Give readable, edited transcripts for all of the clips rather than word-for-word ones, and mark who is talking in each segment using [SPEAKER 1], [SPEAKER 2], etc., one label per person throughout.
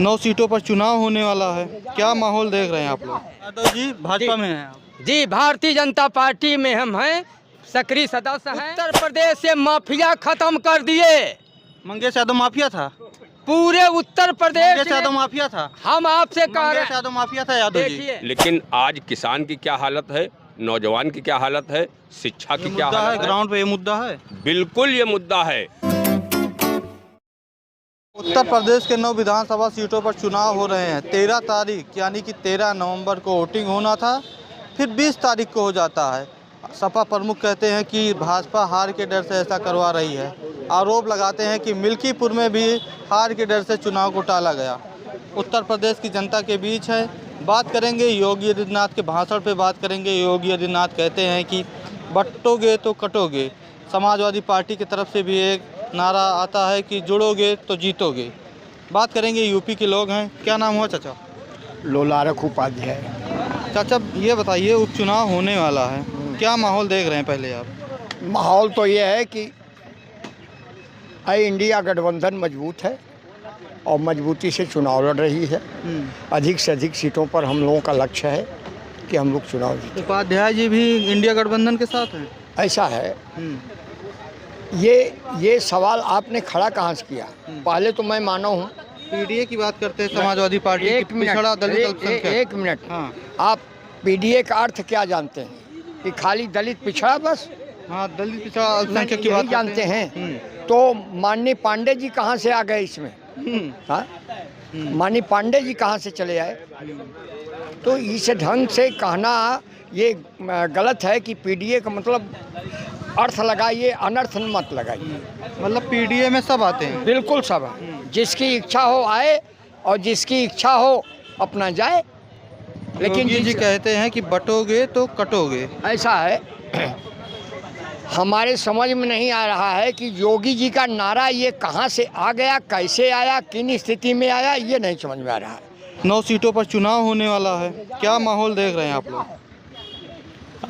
[SPEAKER 1] 9 सीटों पर चुनाव होने वाला है, क्या माहौल देख रहे हैं आप लोग? यादव जी भाजपा में हैं आप?
[SPEAKER 2] जी, भारतीय जनता पार्टी में हम हैं, सक्रिय सदस्य हैं। उत्तर प्रदेश से माफिया खत्म कर दिए।
[SPEAKER 1] मंगेश यादव माफिया था?
[SPEAKER 2] पूरे उत्तर प्रदेश
[SPEAKER 1] मंगेश यादव माफिया था?
[SPEAKER 2] हम आपसे कह रहे
[SPEAKER 1] मंगेश यादव माफिया था यादव जी?
[SPEAKER 2] देखिए,
[SPEAKER 3] लेकिन आज किसान की क्या हालत है, नौजवान की क्या हालत है, शिक्षा की क्या
[SPEAKER 1] मुद्दा है,
[SPEAKER 3] हालत है,
[SPEAKER 1] ग्राउंड पे ये मुद्दा है।
[SPEAKER 3] बिल्कुल ये मुद्दा है।
[SPEAKER 1] उत्तर प्रदेश के 9 विधानसभा सीटों पर चुनाव हो रहे हैं। 13 तारीख यानी कि 13 नवंबर को वोटिंग होना था, फिर 20 तारीख को हो जाता है। सपा प्रमुख कहते हैं कि भाजपा हार के डर से ऐसा करवा रही है। आरोप लगाते हैं कि मिल्कीपुर में भी हार के डर से चुनाव को टाला गया। उत्तर प्रदेश की जनता के बीच है, बात करेंगे योगी आदित्यनाथ के भाषण पे बात करेंगे। योगी आदित्यनाथ कहते हैं कि बंटोगे तो कटोगे। समाजवादी पार्टी की तरफ से भी एक नारा आता है कि जुड़ोगे तो जीतोगे। बात करेंगे यूपी के लोग हैं। क्या नाम हुआ चाचा?
[SPEAKER 4] लोलारक उपाध्याय।
[SPEAKER 1] चाचा ये बताइए, उपचुनाव होने वाला है, क्या माहौल देख रहे हैं पहले आप?
[SPEAKER 4] माहौल तो ये है कि इंडिया गठबंधन मजबूत है और मजबूती से चुनाव लड़ रही है। अधिक से अधिक सीटों पर हम लोगों का लक्ष्य है कि हम लोग चुनाव जीतें।
[SPEAKER 1] उपाध्याय जी भी इंडिया गठबंधन के साथ हैं?
[SPEAKER 4] ऐसा है। ये सवाल आपने खड़ा कहाँ से किया? पहले तो मैं माना हूँ
[SPEAKER 1] पीडीए की बात करते हैं, समाजवादी पार्टी
[SPEAKER 4] एक
[SPEAKER 1] की
[SPEAKER 4] मिनट,
[SPEAKER 1] पिछड़ा दलित अल्पसंख्यक।
[SPEAKER 4] एक मिनट।
[SPEAKER 1] हाँ
[SPEAKER 4] आप पीडीए का अर्थ क्या जानते हैं? कि खाली दलित पिछड़ा बस?
[SPEAKER 1] हाँ, दलित पिछड़ा अल्पसंख्यक की
[SPEAKER 4] यही
[SPEAKER 1] बात
[SPEAKER 4] जानते हैं। तो माननीय पांडे जी कहाँ से आ गए इसमें? हाँ, माननीय पांडे जी कहाँ से चले आए? तो इस ढंग से कहना ये गलत है कि पीडीए का मतलब अर्थ लगाइए, अनर्थ मत लगाइए।
[SPEAKER 1] मतलब पीडीए में सब आते हैं?
[SPEAKER 4] बिल्कुल सब। जिसकी इच्छा हो आए और जिसकी इच्छा हो अपना जाए। लेकिन
[SPEAKER 1] योगी जी कहते हैं कि बटोगे तो कटोगे।
[SPEAKER 4] ऐसा है, हमारे समझ में नहीं आ रहा है कि योगी जी का नारा ये कहाँ से आ गया, कैसे आया, किन स्थिति में आया, ये नहीं समझ में आ रहा है।
[SPEAKER 1] 9 सीटों पर चुनाव होने वाला है, क्या माहौल देख रहे हैं आप लोग?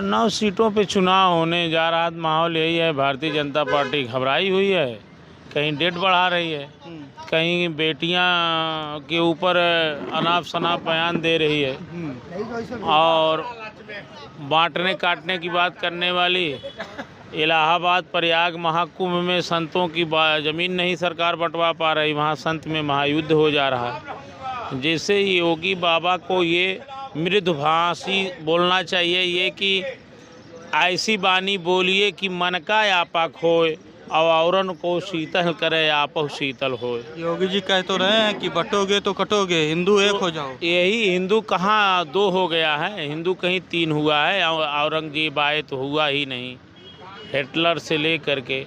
[SPEAKER 5] 9 सीटों पे चुनाव होने जा रहा है। माहौल यही है, भारतीय जनता पार्टी घबराई हुई है, कहीं डेट बढ़ा रही है, कहीं बेटियां के ऊपर अनाप शनाप बयान दे रही है, और बांटने काटने की बात करने वाली। इलाहाबाद प्रयाग महाकुंभ में संतों की ज़मीन नहीं सरकार बंटवा पा रही, वहाँ संत में महायुद्ध हो जा रहा है। जैसे योगी बाबा को ये मृदुभाषी बोलना चाहिए, ये कि ऐसी बानी बोलिए कि मन का आपा खोए और औरन को शीतल करे आपो शीतल होए।
[SPEAKER 1] योगी जी कह तो रहे हैं कि बटोगे तो कटोगे, हिंदू एक हो जाओ।
[SPEAKER 5] यही हिंदू कहाँ 2 हो गया है, हिंदू कहीं 3 हुआ है। औरंगजेब आए तो हुआ ही नहीं। हिटलर से लेकर के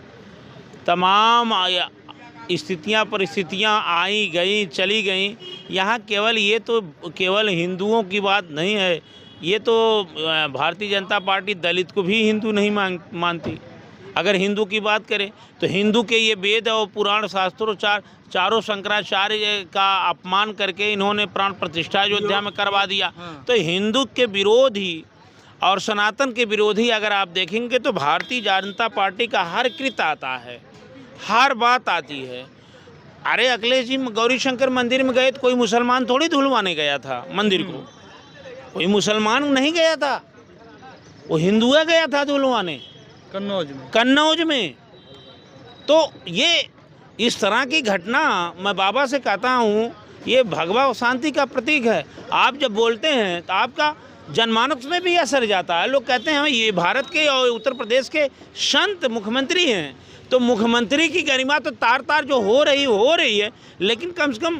[SPEAKER 5] तमाम स्थितियाँ परिस्थितियाँ आई गई चली गई। यहाँ केवल ये तो केवल हिंदुओं की बात नहीं है, ये तो भारतीय जनता पार्टी दलित को भी हिंदू नहीं मानती। अगर हिंदू की बात करें तो हिंदू के ये वेद और पुराण शास्त्रों चारों शंकराचार्य का अपमान करके इन्होंने प्राण प्रतिष्ठा अयोध्या में करवा दिया। तो हिंदू के विरोधी और सनातन के विरोधी अगर आप देखेंगे तो भारतीय जनता पार्टी का हर कृत आता है, हर बात आती है। अरे अखिलेश जी गौरी शंकर मंदिर में गए तो कोई मुसलमान थोड़ी धुलवाने गया था मंदिर को, कोई मुसलमान नहीं गया था, वो हिंदू गया था धुलवाने कन्नौज में। तो ये इस तरह की घटना मैं बाबा से कहता हूँ, ये भगवा शांति का प्रतीक है। आप जब बोलते हैं तो आपका जनमानस में भी असर जाता है। लोग कहते हैं ये भारत के और उत्तर प्रदेश के संत मुख्यमंत्री हैं, तो मुख्यमंत्री की गरिमा तो तार तार जो हो रही है, लेकिन कम से कम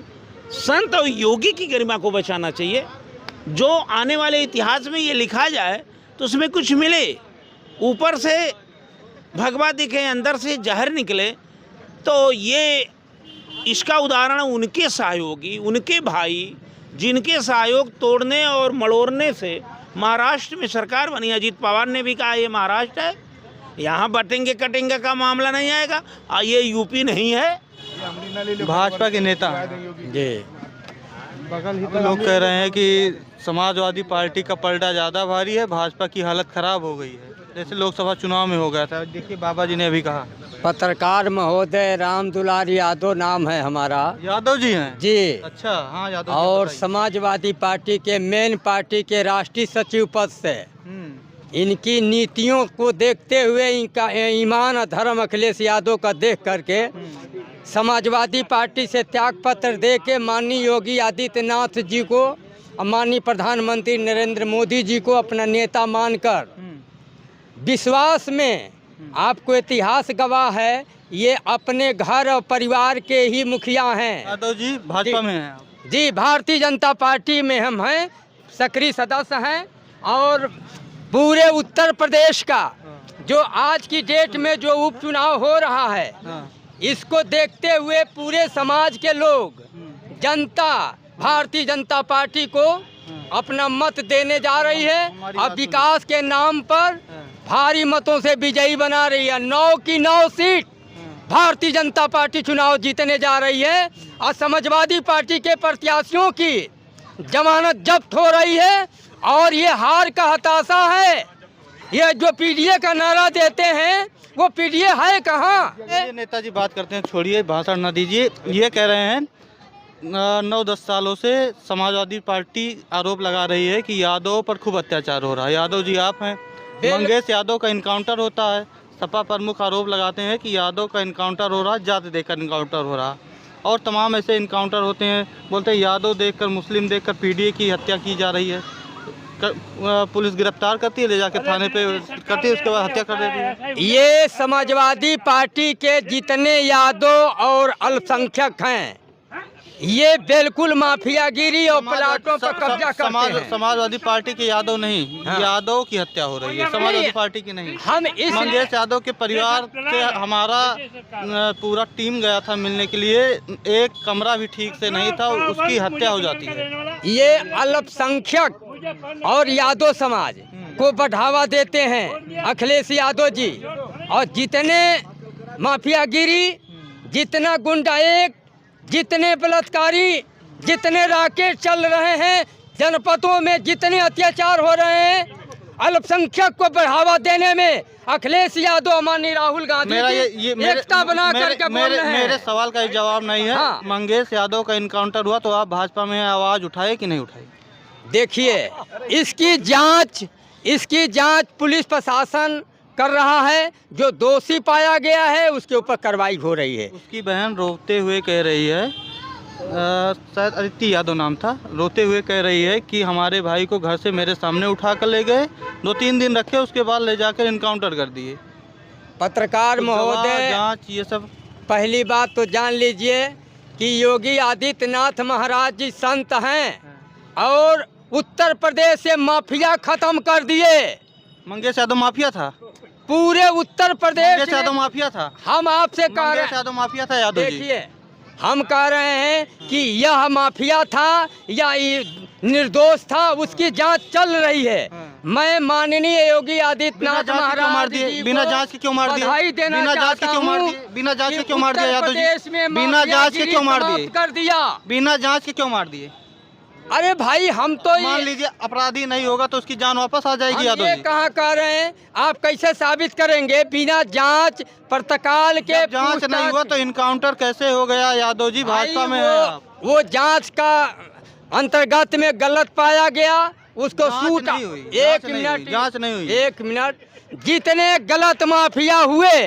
[SPEAKER 5] संत और योगी की गरिमा को बचाना चाहिए। जो आने वाले इतिहास में ये लिखा जाए तो उसमें कुछ मिले, ऊपर से भगवा दिखे अंदर से जहर निकले। तो ये इसका उदाहरण उनके सहयोगी, उनके भाई, जिनके सहयोग तोड़ने और मड़ोड़ने से महाराष्ट्र में सरकार बनी। अजीत पवार ने भी कहा ये महाराष्ट्र है, यहाँ बटेंगे कटेंगे का मामला नहीं आएगा। ये यूपी नहीं है।
[SPEAKER 1] भाजपा के नेता
[SPEAKER 4] जी
[SPEAKER 1] लोग कह रहे हैं कि समाजवादी पार्टी का पलड़ा ज़्यादा भारी है, भाजपा की हालत ख़राब हो गई है, जैसे लोकसभा चुनाव में हो गया था। देखिए बाबा जी ने अभी कहा
[SPEAKER 2] पत्रकार महोदय राम दुलार यादव नाम है हमारा।
[SPEAKER 1] यादव जी हैं?
[SPEAKER 2] जी।
[SPEAKER 1] अच्छा, हाँ यादव जी,
[SPEAKER 2] और
[SPEAKER 1] बताइए।
[SPEAKER 2] समाजवादी पार्टी के मेन पार्टी के राष्ट्रीय सचिव पद से इनकी नीतियों को देखते हुए इनका ईमान और धर्म अखिलेश यादव का देख करके समाजवादी पार्टी से त्याग पत्र दे के माननीय योगी आदित्यनाथ जी को और माननीय प्रधानमंत्री नरेंद्र मोदी जी को अपना नेता मानकर विश्वास में, आपको इतिहास गवाह है, ये अपने घर और परिवार के ही मुखिया हैं।
[SPEAKER 1] यादव जी भाजपा में हैं आप?
[SPEAKER 2] जी, भारतीय जनता पार्टी में हम हैं, सक्रिय सदस्य हैं। और पूरे उत्तर प्रदेश का जो आज की डेट में जो उपचुनाव हो रहा है, इसको देखते हुए पूरे समाज के लोग, जनता भारतीय जनता पार्टी को अपना मत देने जा रही है और विकास के नाम पर भारी मतों से विजयी बना रही है। 9 की 9 सीट भारतीय जनता पार्टी चुनाव जीतने जा रही है और समाजवादी पार्टी के प्रत्याशियों की जमानत जब्त हो रही है। और ये हार का हताशा है। ये जो पीडीए का नारा देते हैं वो पीडीए है कहाँ?
[SPEAKER 1] नेताजी बात करते हैं, छोड़िए, भाषण न दीजिए। ये कह रहे हैं 9-10 सालों से समाजवादी पार्टी आरोप लगा रही है कि यादव पर खूब अत्याचार हो रहा है। यादव जी आप हैं, मंगेश यादव का इनकाउंटर होता है। सपा प्रमुख आरोप लगाते हैं कि यादव का इनकाउंटर हो रहा है, जाति देखकर इनकाउंटर हो रहा है, और तमाम ऐसे इनकाउंटर होते हैं। बोलते हैं यादव देखकर, मुस्लिम देखकर पीडीए की हत्या की जा रही है। पुलिस गिरफ्तार करती है, ले जाकर थाने पे करती है, उसके बाद हत्या कर देती है।
[SPEAKER 2] ये समाजवादी पार्टी के जितने यादव और अल्पसंख्यक हैं, ये बिल्कुल माफियागिरी और प्लाटों पर कब्जा करते हैं।
[SPEAKER 1] समाजवादी पार्टी के यादव नहीं, यादव की हत्या हो रही है, समाजवादी पार्टी की नहीं।
[SPEAKER 2] हम इस
[SPEAKER 1] मंगेश यादव के परिवार से हमारा पूरा टीम गया था मिलने के लिए, एक कमरा भी ठीक से नहीं था, उसकी हत्या हो जाती है।
[SPEAKER 2] ये अल्पसंख्यक और यादव समाज को बढ़ावा देते हैं अखिलेश यादव जी। और जितने माफियागिरी, जितना गुंडाएं, जितने बलात्कारी, जितने राकेट चल रहे हैं, जनपदों में जितने अत्याचार हो रहे हैं, अल्पसंख्यक को बढ़ावा देने में अखिलेश यादव, माननीय राहुल गांधी एकता बना करके बोल रहे हैं।
[SPEAKER 1] मेरे सवाल का जवाब नहीं है।
[SPEAKER 2] हाँ।
[SPEAKER 1] मंगेश यादव का इनकाउंटर हुआ तो आप भाजपा में आवाज उठाए कि नहीं उठाई?
[SPEAKER 2] देखिए, इसकी जांच पुलिस प्रशासन कर रहा है। जो दोषी पाया गया है उसके ऊपर कार्रवाई हो रही है।
[SPEAKER 1] उसकी बहन रोते हुए कह रही है, शायद अदिति यादव नाम था, रोते हुए कह रही है कि हमारे भाई को घर से मेरे सामने उठा कर ले गए, 2-3 दिन रखे, उसके बाद ले जाकर इनकाउंटर कर दिए।
[SPEAKER 2] पत्रकार
[SPEAKER 1] तो
[SPEAKER 2] महोदय,
[SPEAKER 1] जांच ये सब,
[SPEAKER 2] पहली बात तो जान लीजिए कि योगी आदित्यनाथ महाराज जी संत हैं और उत्तर प्रदेश से माफिया खत्म कर दिए।
[SPEAKER 1] मंगेश यादव माफिया था?
[SPEAKER 2] पूरे उत्तर प्रदेश
[SPEAKER 1] मंगेश यादव माफिया था?
[SPEAKER 2] हम आपसे कह रहे
[SPEAKER 1] मंगेश यादव माफिया था? यादव जी,
[SPEAKER 2] देखिए, हम कह रहे हैं कि यह माफिया था या निर्दोष था, उसकी जांच चल रही है। मैं माननीय योगी आदित्यनाथ महाराज जी
[SPEAKER 1] बिना जांच के क्यों मार दिए?
[SPEAKER 2] बधाई देना चाहता हूं।
[SPEAKER 1] बिना जांच के क्यों मार दिया यादव जी?
[SPEAKER 2] बिना जांच के क्यों मार दिए? कर दिया।
[SPEAKER 1] बिना जांच के क्यों मार दिए?
[SPEAKER 2] अरे भाई, हम तो
[SPEAKER 1] मान लीजिए अपराधी नहीं होगा तो उसकी जान वापस आ जाएगी यादव
[SPEAKER 2] ये
[SPEAKER 1] जी।
[SPEAKER 2] कहाँ कह रहे हैं? आप कैसे साबित करेंगे बिना जांच पड़ताल के?
[SPEAKER 1] जांच नहीं हुआ तो इनकाउंटर कैसे हो गया यादव जी? भाजपा में है आप।
[SPEAKER 2] वो जांच का अंतर्गत में गलत पाया गया, उसको सूट।
[SPEAKER 1] एक मिनट, जांच नहीं हुई।
[SPEAKER 2] 1 मिनट। जितने गलत माफिया हुए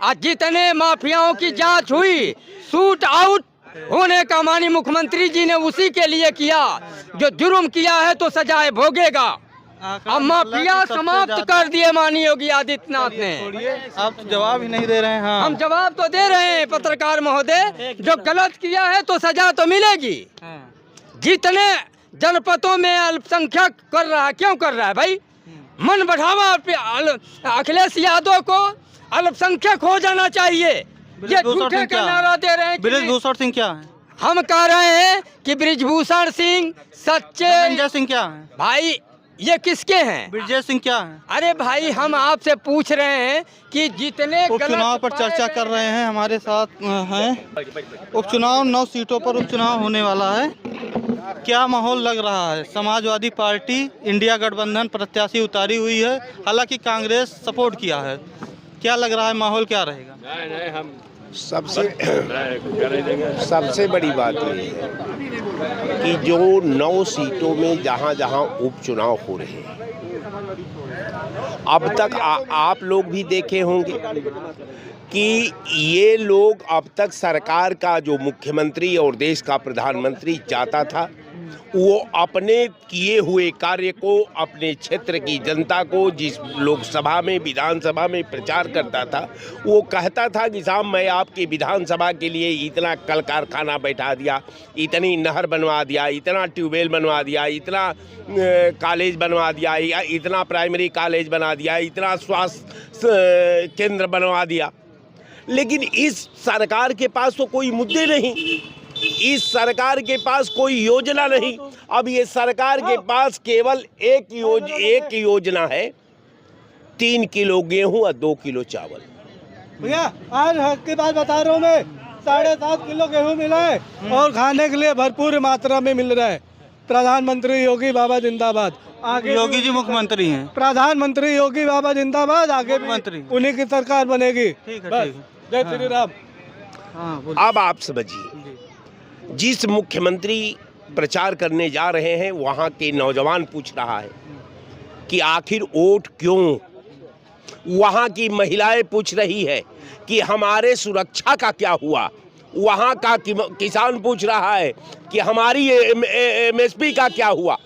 [SPEAKER 2] और जितने माफियाओं की जांच हुई, शूट आउट होने का माननीय मुख्यमंत्री जी ने उसी के लिए किया। जो जुर्म किया है तो सजाए भोगेगा। अब माफिया समाप्त कर दिए माननीय योगी आदित्यनाथ ने।
[SPEAKER 1] आप तो जवाब ही नहीं दे रहे हैं। हाँ।
[SPEAKER 2] हम जवाब तो दे रहे हैं पत्रकार महोदय, जो गलत किया है तो सजा तो मिलेगी। जितने जनपदों में अल्पसंख्यक कर रहा है, क्यों कर रहा है भाई? मन बढ़ावा अखिलेश यादव को अल्पसंख्यक हो जाना चाहिए। ये झूठे का नारा दे रहे हैं।
[SPEAKER 1] बृजभूषण सिंह क्या है?
[SPEAKER 2] हम कह रहे हैं कि बृजभूषण सिंह सच्चे।
[SPEAKER 1] धनंजय सिंह क्या है?
[SPEAKER 2] भाई, ये किसके हैं?
[SPEAKER 1] ब्रजेश सिंह क्या है?
[SPEAKER 2] अरे भाई, हम आपसे पूछ रहे हैं कि जितने
[SPEAKER 1] उपचुनाव पर चर्चा कर रहे हैं, हमारे साथ हैं। उपचुनाव 9 सीटों पर उपचुनाव होने वाला है। क्या माहौल लग रहा है? समाजवादी पार्टी इंडिया गठबंधन प्रत्याशी उतारी हुई है, हालांकि कांग्रेस सपोर्ट किया है। क्या लग रहा है, माहौल क्या रहेगा?
[SPEAKER 6] सबसे बड़ी बात ये है कि जो 9 सीटों में जहां जहां उपचुनाव हो रहे हैं, अब तक आप लोग भी देखे होंगे कि ये लोग अब तक सरकार का जो मुख्यमंत्री और देश का प्रधानमंत्री चाहता था, वो अपने किए हुए कार्य को अपने क्षेत्र की जनता को, जिस लोकसभा में विधानसभा में प्रचार करता था, वो कहता था कि साहब मैं आपकी विधानसभा के लिए इतना कल कारखाना बैठा दिया, इतनी नहर बनवा दिया, इतना ट्यूबवेल बनवा दिया, इतना कॉलेज बनवा दिया, इतना प्राइमरी कॉलेज बना दिया, इतना स्वास्थ्य केंद्र बनवा दिया। लेकिन इस सरकार के पास तो कोई मुद्दे नहीं, इस सरकार के पास कोई योजना नहीं। अब ये सरकार के पास केवल एक योजना है, 3 किलो गेहूं और 2 किलो चावल।
[SPEAKER 7] भैया आज हक की बात बता रहा हूँ मैं, 7.5 किलो गेहूं मिला है और खाने के लिए भरपूर मात्रा में मिल रहा है। प्रधानमंत्री योगी बाबा जिंदाबाद। आगे
[SPEAKER 1] योगी जी मुख्यमंत्री हैं,
[SPEAKER 7] प्रधानमंत्री योगी बाबा जिंदाबाद, आगे
[SPEAKER 1] मुख्यमंत्री
[SPEAKER 7] उन्हीं की सरकार बनेगी।
[SPEAKER 1] ठीक है,
[SPEAKER 7] बस,
[SPEAKER 1] ठीक है।
[SPEAKER 7] जय श्री राम।
[SPEAKER 1] हाँ,
[SPEAKER 6] अब आप समझिए, जिस मुख्यमंत्री प्रचार करने जा रहे हैं, वहाँ के नौजवान पूछ रहा है कि आखिर वोट क्यों। वहाँ की महिलाएं पूछ रही है कि हमारे सुरक्षा का क्या हुआ। वहाँ का किसान पूछ रहा है कि हमारी MSP का क्या हुआ।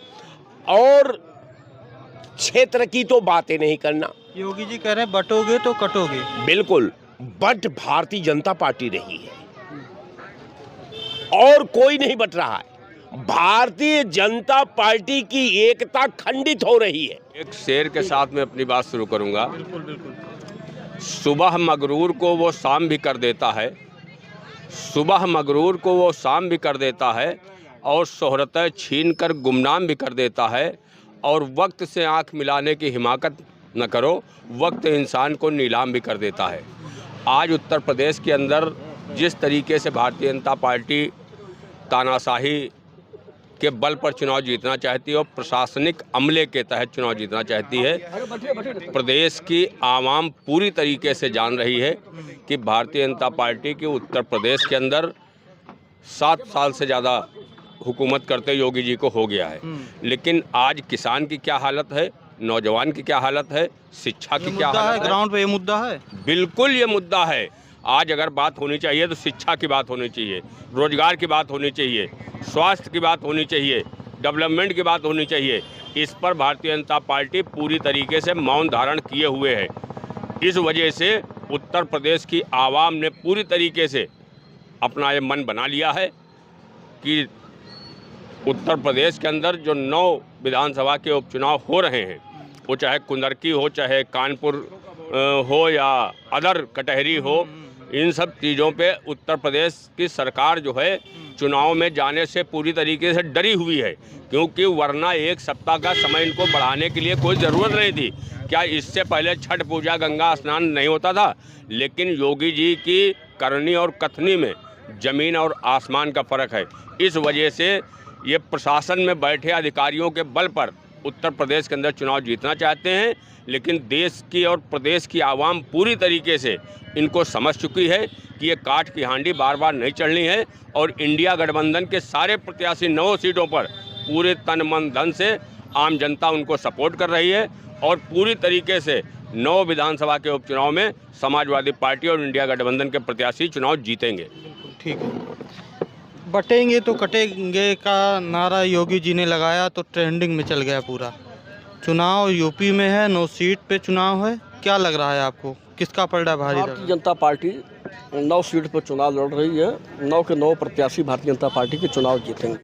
[SPEAKER 6] और क्षेत्र की तो बातें नहीं करना।
[SPEAKER 1] योगी जी कह रहे हैं बटोगे तो कटोगे।
[SPEAKER 6] बिल्कुल, बट भारतीय जनता पार्टी रही है और कोई नहीं बट रहा है। भारतीय जनता पार्टी की एकता खंडित हो रही है।
[SPEAKER 3] एक शेर के साथ में अपनी बात शुरू करूंगा। सुबह मगरूर को वो शाम भी कर देता है, सुबह मगरूर को वो शाम भी कर देता है, और शोहरतें छीन कर गुमनाम भी कर देता है। और वक्त से आंख मिलाने की हिमाकत न करो, वक्त इंसान को नीलाम भी कर देता है। आज उत्तर प्रदेश के अंदर जिस तरीके से भारतीय जनता पार्टी तानाशाही के बल पर चुनाव जीतना चाहती है और प्रशासनिक अमले के तहत चुनाव जीतना चाहती है, प्रदेश की आवाम पूरी तरीके से जान रही है कि भारतीय जनता पार्टी की उत्तर प्रदेश के अंदर 7 साल से ज़्यादा हुकूमत करते योगी जी को हो गया है। लेकिन आज किसान की क्या हालत है, नौजवान की क्या हालत है, शिक्षा की क्या हालत है,
[SPEAKER 1] ग्राउंड पे ये मुद्दा है।
[SPEAKER 3] बिल्कुल ये मुद्दा है। आज अगर बात होनी चाहिए तो शिक्षा की बात होनी चाहिए, रोजगार की बात होनी चाहिए, स्वास्थ्य की बात होनी चाहिए, डेवलपमेंट की बात होनी चाहिए। इस पर भारतीय जनता पार्टी पूरी तरीके से मौन धारण किए हुए है। इस वजह से उत्तर प्रदेश की आवाम ने पूरी तरीके से अपना ये मन बना लिया है कि उत्तर प्रदेश के अंदर जो 9 विधानसभा के उपचुनाव हो रहे हैं, वो चाहे कुंदरकी हो, चाहे कानपुर हो या अदर कटहरी हो, इन सब चीज़ों पे उत्तर प्रदेश की सरकार जो है चुनाव में जाने से पूरी तरीके से डरी हुई है। क्योंकि वरना 1 सप्ताह का समय इनको बढ़ाने के लिए कोई ज़रूरत नहीं थी। क्या इससे पहले छठ पूजा, गंगा स्नान नहीं होता था? लेकिन योगी जी की करनी और कथनी में ज़मीन और आसमान का फ़र्क है। इस वजह से ये प्रशासन में बैठे अधिकारियों के बल पर उत्तर प्रदेश के अंदर चुनाव जीतना चाहते हैं। लेकिन देश की और प्रदेश की आवाम पूरी तरीके से इनको समझ चुकी है कि ये काठ की हांडी बार बार नहीं चढ़नी है। और इंडिया गठबंधन के सारे प्रत्याशी 9 सीटों पर पूरे तन मन धन से आम जनता उनको सपोर्ट कर रही है। और पूरी तरीके से 9 विधानसभा के उपचुनाव में समाजवादी पार्टी और इंडिया गठबंधन के प्रत्याशी चुनाव जीतेंगे।
[SPEAKER 1] ठीक है। बटेंगे तो कटेंगे का नारा योगी जी ने लगाया तो ट्रेंडिंग में चल गया पूरा। चुनाव यूपी में है, 9 सीट पे चुनाव है। क्या लग रहा है आपको, किसका पलड़ा भारी?
[SPEAKER 8] भारतीय जनता पार्टी 9 सीट पर चुनाव लड़ रही है। 9 के 9 प्रत्याशी भारतीय जनता पार्टी के चुनाव जीतेंगे।